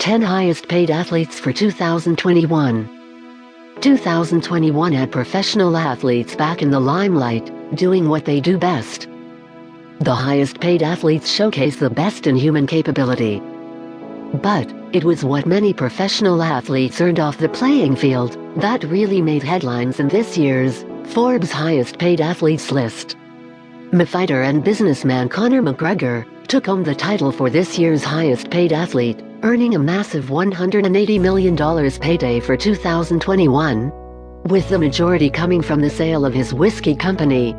10 highest paid athletes for 2021. 2021 had professional athletes back in the limelight, doing what they do best. The highest paid athletes showcase the best in human capability. But it was what many professional athletes earned off the playing field that really made headlines in this year's Forbes highest paid athletes list. Fighter and businessman Conor McGregor took home the title for this year's highest paid athlete, earning a massive $180 million payday for 2021, with the majority coming from the sale of his whiskey company.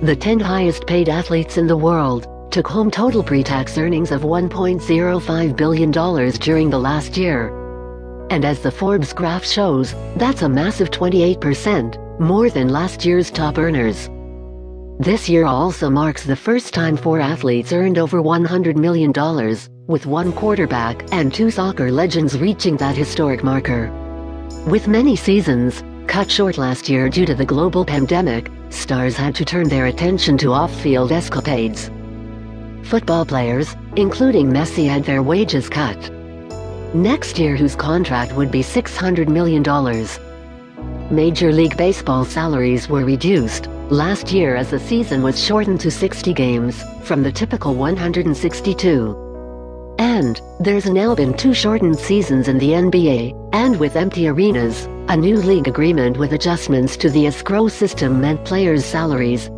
The 10 highest paid athletes in the world took home total pre-tax earnings of $1.05 billion during the last year. And as the Forbes graph shows, that's a massive 28% more than last year's top earners. This year also marks the first time 4 athletes earned over $100 million, with 1 quarterback and 2 soccer legends reaching that historic marker. With many seasons cut short last year due to the global pandemic, stars had to turn their attention to off-field escapades. Football players, including Messi, had their wages cut next year, whose contract would be $600 million. Major League Baseball salaries were reduced last year as the season was shortened to 60 games, from the typical 162. And there's now been 2 shortened seasons in the NBA, and with empty arenas, a new league agreement with adjustments to the escrow system meant players' salaries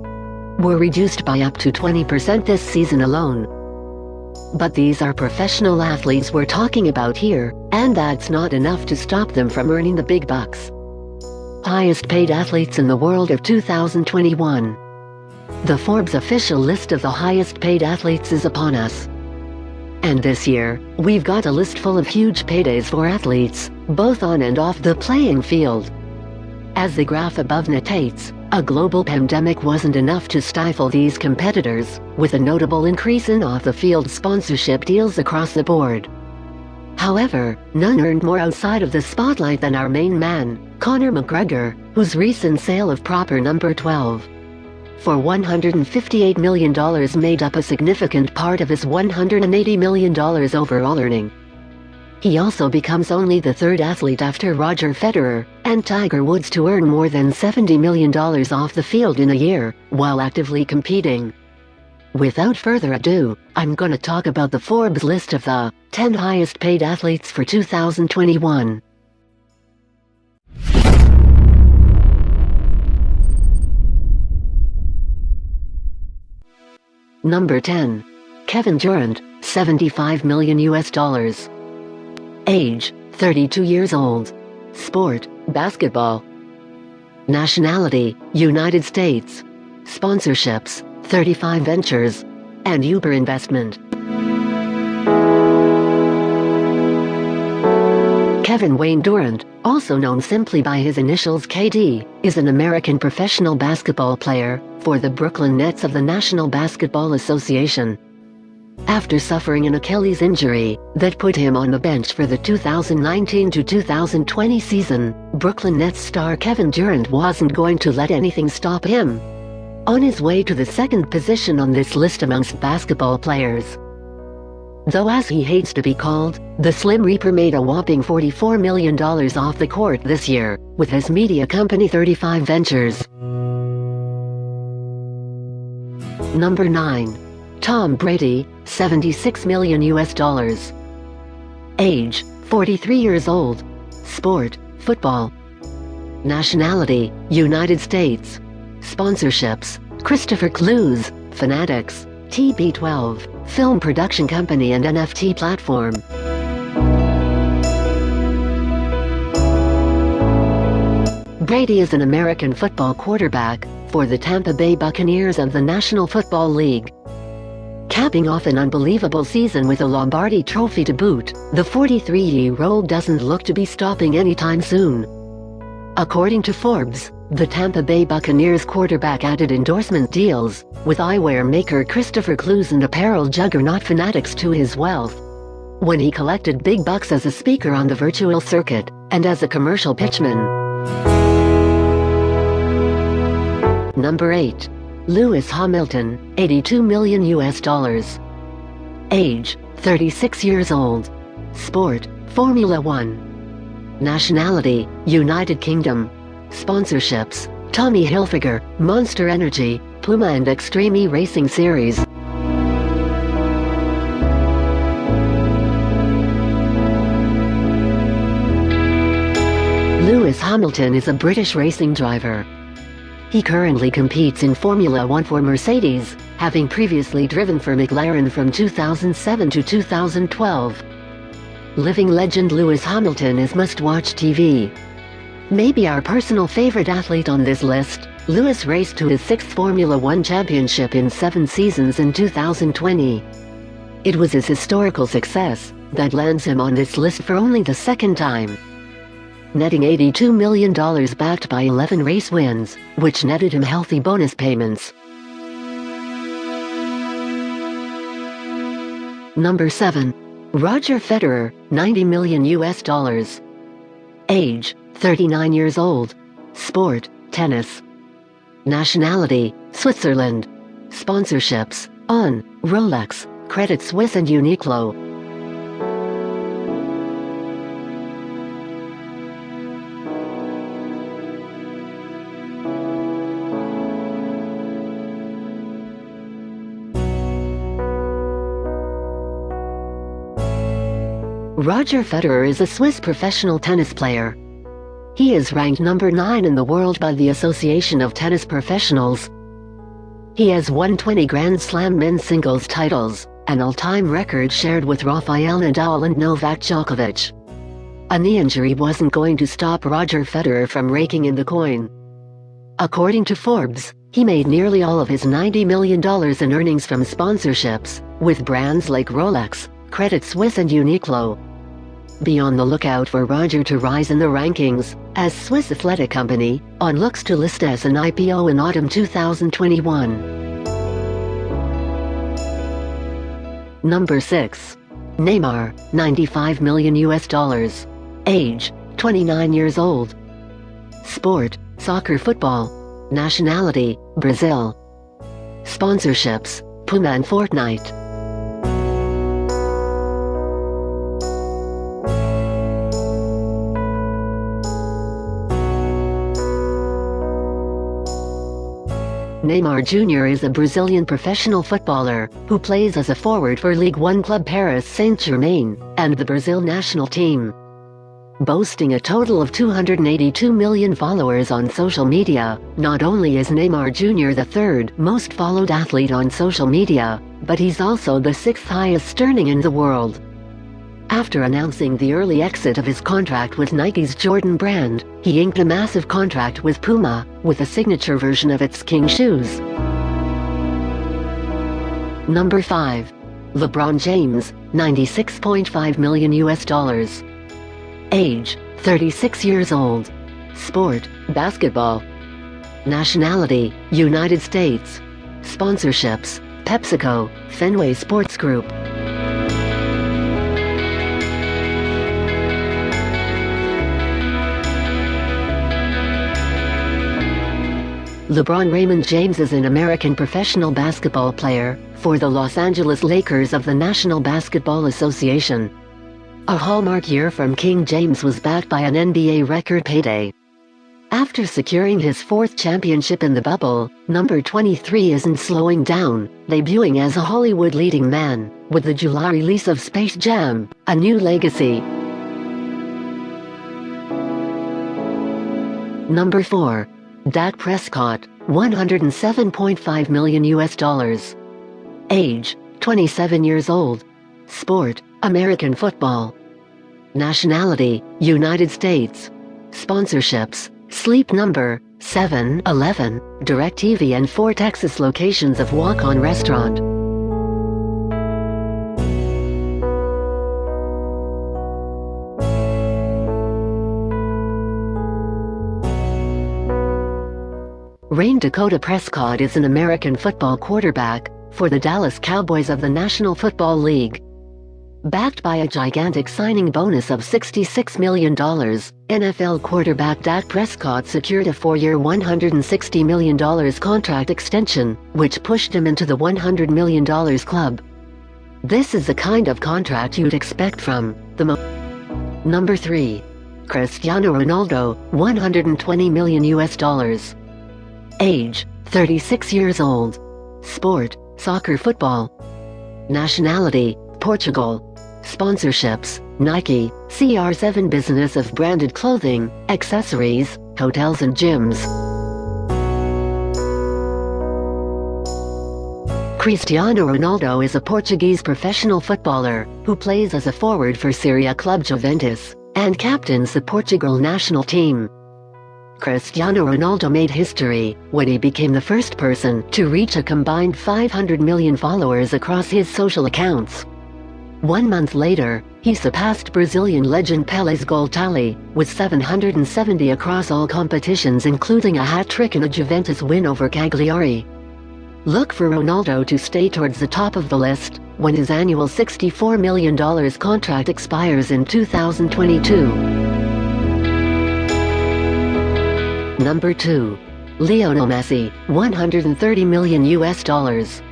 were reduced by up to 20% this season alone. But these are professional athletes we're talking about here, and that's not enough to stop them from earning the big bucks. Highest paid athletes in the world of 2021. The Forbes official list of the highest paid athletes is upon us. And this year, we've got a list full of huge paydays for athletes, both on and off the playing field. As the graph above notates, a global pandemic wasn't enough to stifle these competitors, with a notable increase in off-the-field sponsorship deals across the board. However, none earned more outside of the spotlight than our main man, Conor McGregor, whose recent sale of proper number 12 for $158 million made up a significant part of his $180 million overall earning. He also becomes only the 3rd athlete after Roger Federer and Tiger Woods to earn more than $70 million off the field in a year, while actively competing. Without further ado, I'm gonna talk about the Forbes list of the 10 highest paid athletes for 2021. Number 10. Kevin Durant, $75 million US. Age, 32 years old. Sport, basketball. Nationality, United States. Sponsorships, 35 Ventures. And Uber Investment. Kevin Wayne Durant, also known simply by his initials KD, is an American professional basketball player for the Brooklyn Nets of the National Basketball Association. After suffering an Achilles injury that put him on the bench for the 2019 to 2020 season, Brooklyn Nets star Kevin Durant wasn't going to let anything stop him. On his way to the 2nd position on this list amongst basketball players. Though, as he hates to be called, the Slim Reaper made a whopping $44 million off the court this year, with his media company 35 Ventures. Number 9. Tom Brady, $76 million US. Age, 43 years old. Sport, football. Nationality, United States. Sponsorships, Christopher Clues, Fanatics, TB12, film production company and NFT platform. Brady is an American football quarterback for the Tampa Bay Buccaneers of the National Football League. Capping off an unbelievable season with a Lombardi Trophy to boot, the 43-year-old doesn't look to be stopping anytime soon. According to Forbes, the Tampa Bay Buccaneers quarterback added endorsement deals with eyewear maker Christopher Clues and apparel juggernaut Fanatics to his wealth, when he collected big bucks as a speaker on the virtual circuit and as a commercial pitchman. Number 8. Lewis Hamilton, $82 million US. Age, 36 years old. Sport, Formula 1. Nationality, United Kingdom. Sponsorships, Tommy Hilfiger, Monster Energy, Puma and Extreme E Racing Series. Lewis Hamilton is a British racing driver. He currently competes in Formula 1 for Mercedes, having previously driven for McLaren from 2007 to 2012. Living legend Lewis Hamilton is must-watch TV. Maybe our personal favorite athlete on this list, Lewis raced to his 6th Formula 1 championship in 7 seasons in 2020. It was his historical success that lands him on this list for only the 2nd time. Netting $82 million backed by 11 race wins, which netted him healthy bonus payments. Number 7. Roger Federer, $90 million US. Age, 39 years old. Sport, tennis. Nationality, Switzerland. Sponsorships, On, Rolex, Credit Suisse and Uniqlo. Roger Federer is a Swiss professional tennis player. He is ranked number 9 in the world by the Association of Tennis Professionals. He has won 20 Grand Slam men's singles titles, an all-time record shared with Rafael Nadal and Novak Djokovic. A knee injury wasn't going to stop Roger Federer from raking in the coin. According to Forbes, he made nearly all of his $90 million in earnings from sponsorships, with brands like Rolex, Credit Suisse and Uniqlo. Be on the lookout for Roger to rise in the rankings, as Swiss Athletic Company On looks to list as an IPO in autumn 2021. Number 6. Neymar, $95 million US. Age, 29 years old. Sport, soccer football. Nationality, Brazil. Sponsorships, Puma and Fortnite. Neymar Jr. is a Brazilian professional footballer who plays as a forward for Ligue 1 club Paris Saint-Germain and the Brazil national team. Boasting a total of 282 million followers on social media, not only is Neymar Jr. the 3rd most followed athlete on social media, but he's also the 6th highest earning in the world. After announcing the early exit of his contract with Nike's Jordan brand, he inked a massive contract with Puma, with a signature version of its King shoes. Number 5. LeBron James, $96.5 million US. Age, 36 years old. Sport, basketball. Nationality, United States. Sponsorships, PepsiCo, Fenway Sports Group. LeBron Raymond James is an American professional basketball player for the Los Angeles Lakers of the National Basketball Association. A hallmark year from King James was backed by an NBA record payday. After securing his 4th championship in the bubble, number 23 isn't slowing down, debuting as a Hollywood leading man, with the July release of Space Jam: A New Legacy. Number 4. Dak Prescott, $107.5 million US. Age, 27 years old. Sport, American football. Nationality, United States. Sponsorships, Sleep Number, 7-Eleven, DirecTV and 4 Texas locations of Walk On Restaurant. Dakota Prescott is an American football quarterback for the Dallas Cowboys of the National Football League. Backed by a gigantic signing bonus of $66 million, NFL quarterback Dak Prescott secured a 4-year $160 million contract extension, which pushed him into the $100 million club. This is the kind of contract you'd expect from Number 3. Cristiano Ronaldo, $120 million US. Age, 36 years old. Sport, soccer football. Nationality, Portugal. Sponsorships, Nike, CR7 business of branded clothing, accessories, hotels and gyms. Cristiano Ronaldo is a Portuguese professional footballer, who plays as a forward for Serie A club Juventus, and captains the Portugal national team. Cristiano Ronaldo made history when he became the first person to reach a combined 500 million followers across his social accounts. 1 month later, he surpassed Brazilian legend Pelé's goal tally, with 770 across all competitions including a hat-trick and a Juventus win over Cagliari. Look for Ronaldo to stay towards the top of the list when his annual $64 million contract expires in 2022. Number 2. Lionel Messi, $130 million US.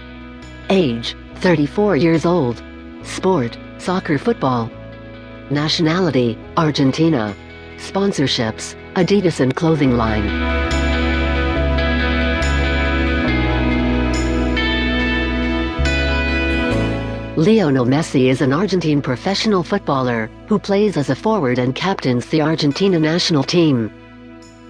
Age, 34 years old. Sport, soccer football. Nationality, Argentina. Sponsorships, Adidas and clothing line. Lionel Messi is an Argentine professional footballer, who plays as a forward and captains the Argentina national team.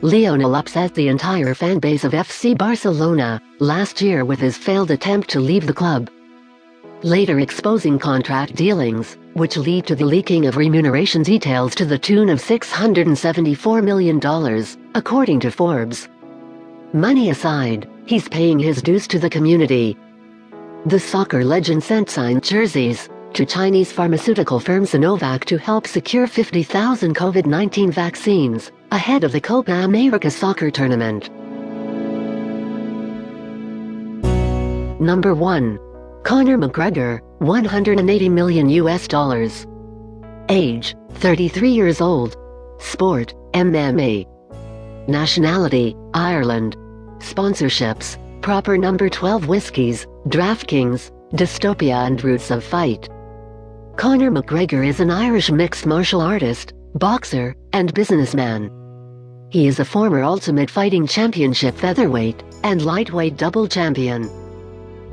Lionel upset the entire fan base of FC Barcelona last year with his failed attempt to leave the club, later exposing contract dealings, which lead to the leaking of remuneration details to the tune of $674 million, according to Forbes. Money aside, he's paying his dues to the community. The soccer legend sent signed jerseys to Chinese pharmaceutical firm Sinovac to help secure 50,000 COVID-19 vaccines ahead of the Copa América soccer tournament. Number 1. Conor McGregor, $180 million US. Age, 33 years old. Sport, MMA. Nationality, Ireland. Sponsorships, Proper Number 12 Whiskies, DraftKings, Dystopia and Roots of Fight. Conor McGregor is an Irish mixed martial artist, boxer, and businessman. He is a former Ultimate Fighting Championship featherweight and lightweight double champion.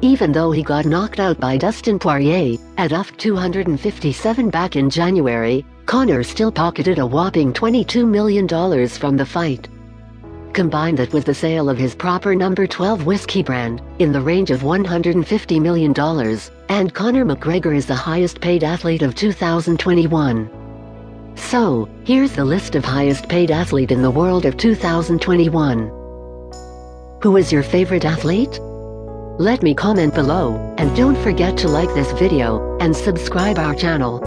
Even though he got knocked out by Dustin Poirier at UFC 257 back in January, Conor still pocketed a whopping $22 million from the fight. Combine that with the sale of his Proper Number 12 whiskey brand, in the range of $150 million, and Conor McGregor is the highest paid athlete of 2021. So, here's the list of highest paid athlete in the world of 2021. Who is your favorite athlete? Let me comment below, and don't forget to like this video, and subscribe our channel.